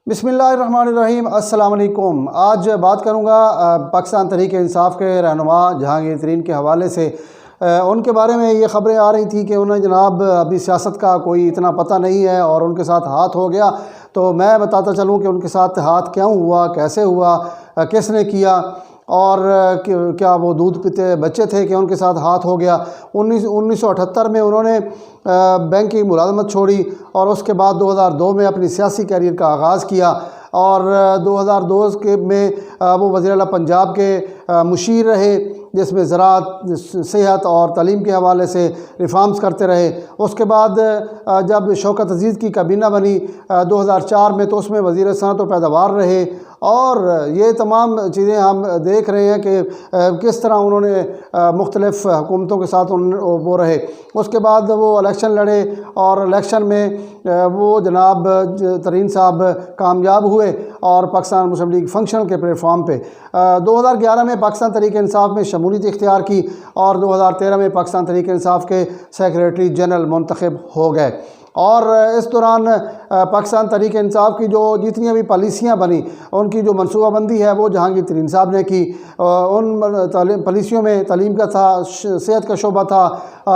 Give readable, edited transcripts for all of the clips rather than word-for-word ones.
बिस्मिल्लाहिर्रहमानिर्रहीम। अस्सलाम वालेकुम। आज बात करूँगा पाकिस्तान तहरीक इंसाफ के रहनुमा जहांगीर तरीन के हवाले से। उनके बारे में ये ख़बरें आ रही थी कि उन्हें जनाब अभी सियासत का कोई इतना पता नहीं है और उनके साथ हाथ हो गया। तो मैं बताता चलूँ कि उनके साथ हाथ क्यों हुआ, कैसे हुआ, किसने किया और क्या वो दूध पीते बच्चे थे कि उनके साथ हाथ हो गया। 1978 में उन्होंने बैंक की मुलाजमत छोड़ी और उसके बाद 2002 में अपनी सियासी कैरियर का आगाज़ किया और 2002 के में वो वज़ीर आला पंजाब के मुशीर रहे, जिसमें ज़राअत, सेहत और तालीम के हवाले से रिफॉर्म्स करते रहे। उसके बाद जब शौकत अज़ीज़ की काबीना बनी 2004 में, तो उसमें वज़ीर सनअत व पैदावार रहे और ये तमाम चीज़ें हम देख रहे हैं कि किस तरह उन्होंने मुख्तलिफ़ हुकूमतों के साथ वो रहे। उसके बाद वो इलेक्शन लड़े और इलेक्शन में वो जनाब तरीन साहब कामयाब हुए और पाकिस्तान मुस्लिम लीग फंक्शनल के प्लेटफॉर्म पे 2011 में पाकिस्तान तहरीक इंसाफ में शमूलियत इख्तियार की और 2013 में पाकिस्तान तहरीक इंसाफ के सेक्रेटरी जनरल मुंतखब हो गए। और इस दौरान पाकिस्तान तहरीक इंसाफ की जो जितनी भी पॉलिसियाँ बनी, उनकी जो मनसूबाबंदी है वो जहांगीर तरीन साहब ने की। उन पॉलिसियों में तालीम का था, सेहत का शोबा था,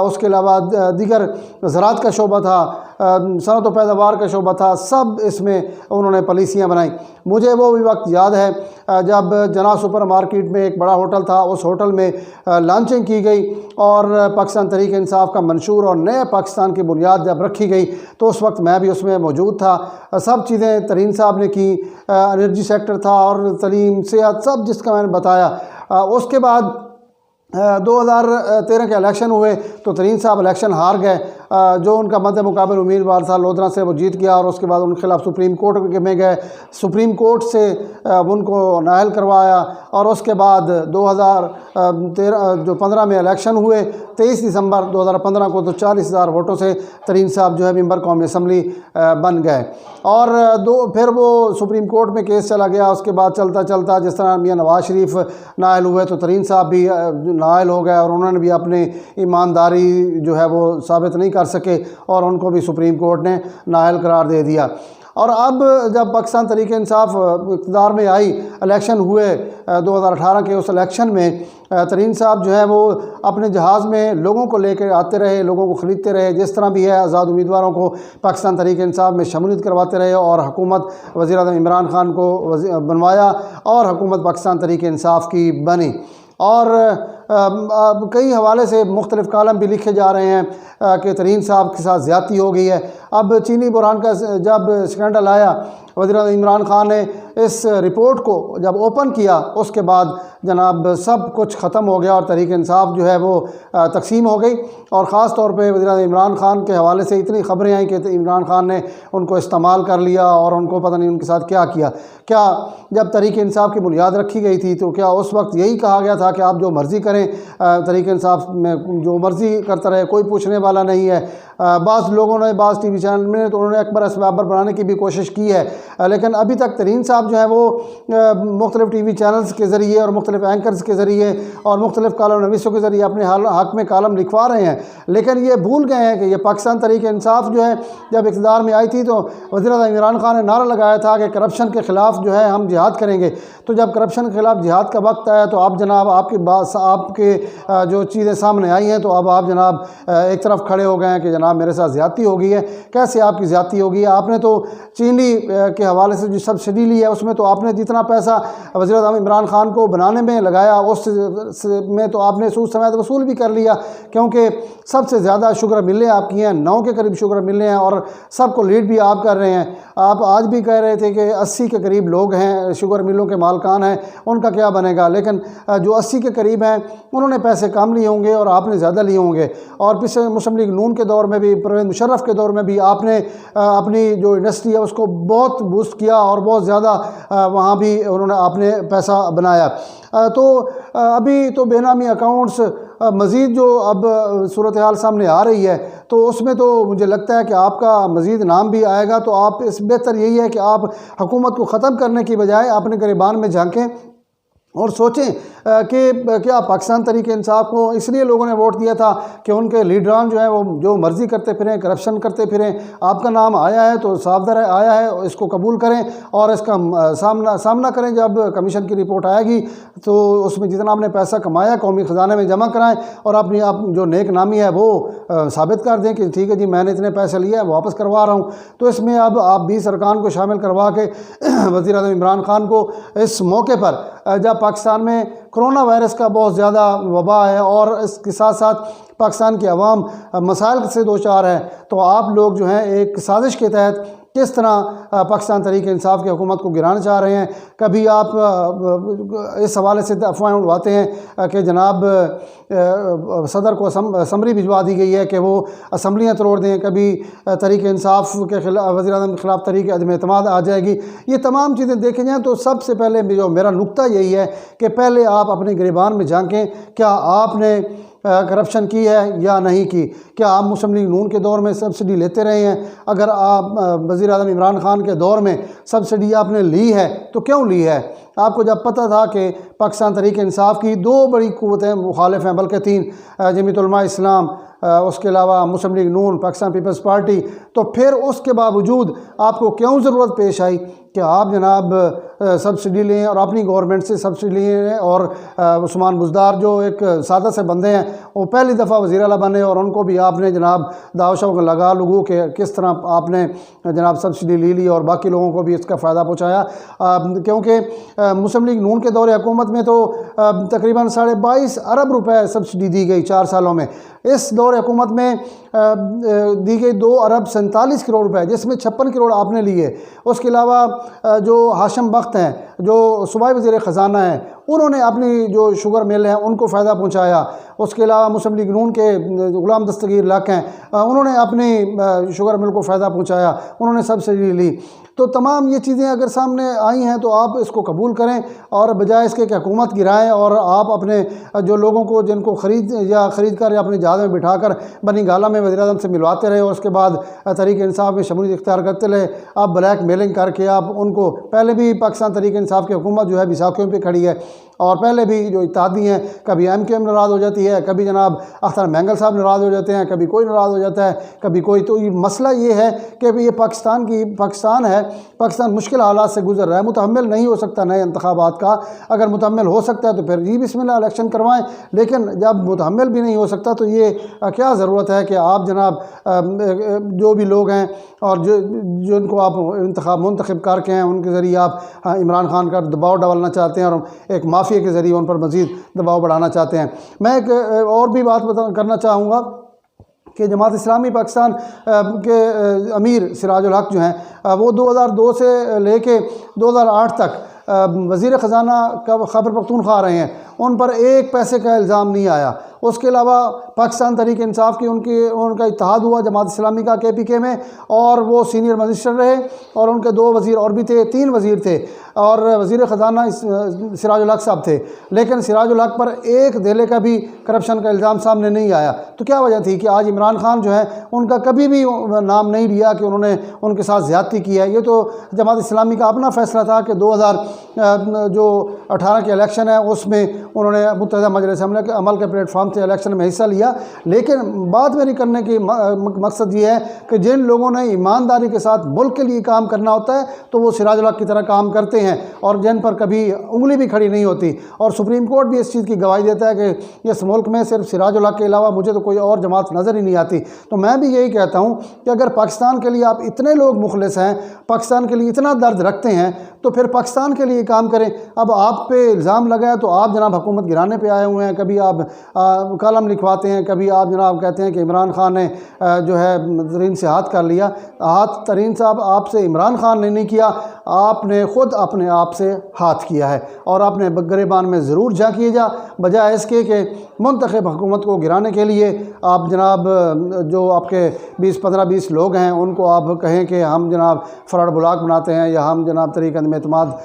उसके अलावा दीगर ज़राअत का शोबा था, सनअत व पैदावार का शोबा था। सब इसमें उन्होंने पॉलिसियाँ बनाई। मुझे वो भी वक्त याद है जब जना सुपर मार्केट में एक बड़ा होटल था, उस होटल में लॉन्चिंग की गई और पाकिस्तान तहरीक इंसाफ का मंशूर और नए पाकिस्तान की बुनियाद जब रखी गई, तो उस वक्त मैं भी उसमें मौजूद था। सब चीज़ें तरीन साहब ने की, एनर्जी सेक्टर था और तालीम, सेहत, सब जिसका मैंने बताया। उसके बाद 2013 के इलेक्शन हुए तो तरीन साहब इलेक्शन हार गए। जो उनका मद्दे मुकाबल उम्मीदवार था लोधरा से, वो जीत गया और उसके बाद उनके खिलाफ सुप्रीम कोर्ट में गए। सुप्रीम कोर्ट से उनको नाअहल करवाया और उसके बाद 2015 में इलेक्शन हुए। 23 दिसंबर 2015 को तो 40,000 वोटों से तरीन साहब जो है मेंबर कौमी असम्बली बन गए। और फिर वो सुप्रीम कोर्ट में केस चला गया। उसके बाद चलता चलता जिस तरह मियां नवाज शरीफ नाअहल हुए तो तरीन साहब भी नाअहल हो गए और उन्होंने भी अपनी ईमानदारी जो है वो साबित नहीं कर सके और उनको भी सुप्रीम कोर्ट ने नाअहल करार दे दिया। और अब जब पाकिस्तान तहरीक इंसाफ इक़्तिदार में आई, इलेक्शन हुए 2018 के, उस इलेक्शन में तरीन साहब जो है वो अपने जहाज़ में लोगों को लेकर आते रहे, लोगों को ख़रीदते रहे, जिस तरह भी है आज़ाद उम्मीदवारों को पाकिस्तान तहरीक इंसाफ में शमूलियत करवाते रहे और हुकूमत वज़ीर-ए-आज़म इमरान खान को बनवाया और हुकूमत पाकिस्तान तहरीक इंसाफ की बनी। और कई हवाले से मुख्तलिफ़ कालम भी लिखे जा रहे हैं कि तरीन साहब के साथ ज़्यादती हो गई है। अब चीनी बुरहान का जब स्कैंडल आया, वज़ीर-ए-आज़म इमरान खान ने इस रिपोर्ट को जब ओपन किया, उसके बाद जनाब सब कुछ ख़त्म हो गया और तहरीक इंसाफ जो है वो तकसीम हो गई। और ख़ास तौर पे वज़ीर-ए-आज़म इमरान खान के हवाले से इतनी ख़बरें आई कि इमरान खान ने उनको इस्तेमाल कर लिया और उनको पता नहीं उनके साथ क्या किया। क्या जब तहरीक इंसाफ की बुनियाद रखी गई थी तो क्या उस वक्त यही कहा गया था कि आप जो मर्ज़ी करें, तहरीक इंसाफ में जो मर्ज़ी करता रहे, कोई पूछने वाला नहीं है? बाज़ लोगों ने, बाज़ टीवी चैनल में तो उन्होंने अकबर असबाबर बनाने की भी कोशिश की है, लेकिन अभी तक तरीन साहब जो है वो मुख्तलिफ़ टीवी चैनल्स के ज़रिए और मुख्तलिफ़ एंकर्स के ज़रिए और मुख्तलिफ़ कालम नवीसों के ज़रिए अपने हक़ में कालम लिखवा रहे हैं। लेकिन ये भूल गए हैं कि ये पाकिस्तान तहरीक इंसाफ जो है जब इक़्तिदार में आई थी तो वज़ीर-ए-आज़म इमरान खान ने नारा लगाया था कि करप्शन के ख़िलाफ़ जो है हम जिहाद करेंगे। तो जब करप्शन के ख़िलाफ़ जिहाद का वक्त आया तो आप जनाब आपके जो चीज़ें सामने आई हैं तो अब आप जनाब एक तरफ खड़े हो गए हैं कि जनाब मेरे साथ ज़्यादती हो गई है। कैसे आपकी ज़्यादती होगी? आपने तो चीनी के हवाले से जो सब्सिडी ली है उसमें तो आपने जितना पैसा वज़ीर-ए-आज़म इमरान खान को बनाने में लगाया उस में तो आपने सूद समेत वसूल भी कर लिया, क्योंकि सबसे ज़्यादा शुगर मिलें आपकी हैं, 9 के करीब शुगर मिलें हैं और सबको लीड भी आप कर रहे हैं। आप आज भी कह रहे थे कि 80 के करीब लोग हैं शुगर मिलों के मालकान हैं, उनका क्या बनेगा? लेकिन जो 80 के करीब हैं उन्होंने पैसे कम लिए होंगे और आपने ज़्यादा लिए होंगे। और पिछले मुस्लिम लीग नून के दौर में भी, परवेज़ मुशर्रफ के दौर में भी आपने अपनी जो इंडस्ट्री है उसको बहुत बूस्ट किया और बहुत ज़्यादा वहाँ भी उन्होंने आपने पैसा बनाया। तो अभी तो बेनामी अकाउंट्स मज़ीद जो अब सूरत हाल सामने आ रही है तो उसमें तो मुझे लगता है कि आपका मज़ीद नाम भी आएगा। तो आप इस बेहतर यही है कि आप हुकूमत को ख़त्म करने की बजाय अपने गिरबान में झांकें और सोचें कि क्या पाकिस्तान तरीके इंसाफ को इसलिए लोगों ने वोट दिया था कि उनके लीडरान जो है वो जो मर्ज़ी करते फिरें, करप्शन करते फिरें। आपका नाम आया है तो सावधान आया है, इसको कबूल करें और इसका सामना करें। जब कमीशन की रिपोर्ट आएगी तो उसमें जितना आपने पैसा कमाया कौमी ख़जाने में जमा कराएं और अपनी आप जो नेक नामी है वो साबित कर दें कि ठीक है जी, मैंने इतने पैसे लिए हैं, वापस करवा रहा हूँ। तो इसमें अब आप 20 अरकान को शामिल करवा के वज़ीर आज़म इमरान खान को इस मौके पर जब पाकिस्तान में कोरोना वायरस का बहुत ज़्यादा वबा है और इसके साथ साथ पाकिस्तान की आवाम मसाइल से दो चार है, तो आप लोग जो हैं एक साजिश के तहत किस तरह पाकिस्तान तरीके इंसाफ की हुकूमत को गिराना चाह रहे हैं। कभी आप इस हवाले से अफवाहें उड़वाते हैं कि जनाब सदर को असम्बली भिजवा दी गई है कि वो असम्बलियाँ तोड़ दें, कभी तरीके इंसाफ के खिलाफ वज़ीर आज़म के खिलाफ तरीके अदम एतमाद आ जाएगी। ये तमाम चीज़ें देखी जाएँ तो सबसे पहले जो मेरा नुक्ता यही है कि पहले आप अपने गिरबान में झांकें, क्या आपने करप्शन की है या नहीं की। क्या आप मुस्लिम लीग नून के दौर में सब्सिडी लेते रहे हैं? अगर आप वज़ीर आज़म इमरान खान के दौर में सब्सिडी आपने ली है तो क्यों ली है? आपको जब पता था कि पाकिस्तान तरीके इंसाफ की दो बड़ी क़ुव्वतें मुखालिफ हैं, बल्कि तीन, जमीयत उलमा इस्लाम, उसके अलावा मुस्लिम लीग नून, पाकिस्तान पीपल्स पार्टी, तो फिर उसके बावजूद आपको क्यों ज़रूरत पेश आई कि आप जनाब सब्सिडी लें और अपनी गवर्नमेंट से सब्सिडी लें? और उस्मान बुज़दार जो एक सादा से बंदे हैं वो पहली दफ़ा वज़ीर आला बने और उनको भी आपने जनाब दावशों को लगा लगू कि किस तरह आपने जनाब सब्सिडी ले ली और बाकी लोगों को भी इसका फ़ायदा पहुँचाया। क्योंकि मुस्लिम लीग नून के दौर हुकूमत में तो तकरीबन 22.5 अरब रुपए सब्सिडी दी गई 4 सालों में। इस दौर हुकूमत में दी गई 2 अरब 47 करोड़ रुपए, जिसमें 56 करोड़ आपने लिए। उसके अलावा जो हाशिम बख्त हैं जो सूबाई वज़ीर ख़जाना हैं, उन्होंने अपनी जो शुगर मिल हैं उनको फ़ायदा पहुँचाया। उसके अलावा मुस्लिम लीग नून के ग़ुलाम दस्तगीर लक हैं, उन्होंने अपनी शुगर मिल को फ़ायदा पहुँचाया, उन्होंने सब्सिडी ली। तो तमाम ये चीज़ें अगर सामने आई हैं तो आप इसको कबूल करें और बजाय इसके कि हुकूमत गिराएं और आप अपने जो लोगों को जिनको ख़रीद कर या अपने जहाज़ में बिठाकर बनी गाला में वज़ीर आज़म से मिलवाते रहे और उसके बाद तरीके इंसाफ में शमूलियत इख्तियार करते रहे, आप ब्लैक मेलिंग करके आप उनको, पहले भी पाकिस्तान तरीके इंसाफ की हुकूमत जो है विसाखियों पर खड़ी है और पहले भी जो इत्तेहादी हैं, कभी MKM नाराज़ हो जाती है, कभी जनाब अख्तर मैंगल साहब नाराज़ हो जाते हैं, कभी कोई नाराज़ हो जाता है, कभी कोई। तो ये मसला ये है कि ये पाकिस्तान है, पाकिस्तान मुश्किल हालात से गुजर रहा है। मुतहम्मिल नहीं हो सकता नए इंतखाबात का। अगर मुतहम्मिल हो सकता है तो फिर जी बिस्मिल्लाह इलेक्शन करवाएं, लेकिन जब मुतहम्मिल भी नहीं हो सकता तो ये क्या ज़रूरत है कि आप जनाब जो भी लोग हैं और जिनको आप मुंतखब करके हैं उनके ज़रिए आप इमरान खान का दबाव डालना चाहते हैं और एक माफिया के ज़रिए उन पर मज़ीद दबाव बढ़ाना चाहते हैं। मैं एक और भी बात करना चाहूँगा कि जमात इस्लामी पाकिस्तान के अमीर सिराजुल हक जो हैं वो 2002 से लेके 2008 तक वज़ीर ख़जाना खैबर पख्तूनख्वा रहे हैं, उन पर एक पैसे का इल्ज़ाम नहीं आया। उसके अलावा पाकिस्तान तरीके इंसाफ की उनका इत्तेहाद हुआ जमात इस्लामी का KPK में और वो सीनियर मजिस्टर रहे और उनके 2 वज़ीर और भी थे, 3 वज़ीर थे और वज़ीर ख़जाना सिराजुल हक साहब थे, लेकिन सिराजुल हक पर एक धेले का भी करप्शन का इल्ज़ाम सामने नहीं आया। तो क्या वजह थी कि आज इमरान खान जो है उनका कभी भी नाम नहीं लिया कि उन्होंने उनके साथ ज़्यादती की है। ये तो जमात इस्लामी का अपना फ़ैसला था कि 2018 के इलेक्शन है उसमें उन्होंने मुत्तहिदा मजलिस अमल के प्लेटफॉर्म से इलेक्शन में हिस्सा लिया, लेकिन बात मेरी करने की मकसद ये है कि जिन लोगों ने ईमानदारी के साथ मुल्क के लिए काम करना होता है तो वो सिराजुल हक की तरह काम करते हैं और जिन पर कभी उंगली भी खड़ी नहीं होती। और सुप्रीम कोर्ट भी इस चीज़ की गवाही देता है कि इस मुल्क में सिर्फ सिराजुल हक के अलावा मुझे तो कोई और जमात नज़र ही नहीं आती। तो मैं भी यही कहता हूँ कि अगर पाकिस्तान के लिए आप इतने लोग मुखलिस हैं, पाकिस्तान के लिए इतना दर्द रखते हैं, तो फिर पाकिस्तान के लिए काम करें। अब आप पे इल्ज़ाम लगा है तो आप जनाब हुकूमत गिराने पे आए हुए हैं। कभी आप कलम लिखवाते हैं, कभी आप जनाब कहते हैं कि इमरान खान ने जो है तरीन से हाथ कर लिया। हाथ तरीन साहब आपसे इमरान खान ने नहीं किया, आपने ख़ुद अपने आप से हाथ किया है और आपने गिरेबान में ज़रूर झाँकिए जा, बजाय इसके कि मुंतखब हुकूमत को गिराने के लिए आप जनाब जो आपके 20 लोग हैं उनको आप कहें कि हम जनाब फ्रॉड ब्लॉक बनाते हैं या हम जनाब तरीक़े में एतमाद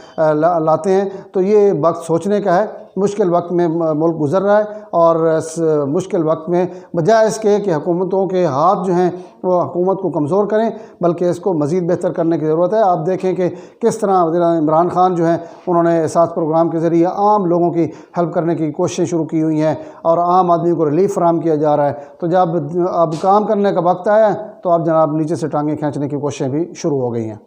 लाते हैं। तो ये ये वक्त सोचने का है। मुश्किल वक्त में मुल्क गुजर रहा है और इस मुश्किल वक्त में बजाय इसके कि हुकूमतों के हाथ जो हैं वो हुकूमत को कमज़ोर करें, बल्कि इसको मज़ीद बेहतर करने की ज़रूरत है। आप देखें कि किस तरह वज़ीर इमरान खान जो हैं उन्होंने एहसास प्रोग्राम के ज़रिए आम लोगों की हेल्प करने की कोशिशें शुरू की हुई हैं और आम आदमी को रिलीफ फराहम किया जा रहा है। तो जब अब काम करने का वक्त आया तो अब जनाब नीचे से टांगें खींचने की कोशिशें भी शुरू हो गई हैं।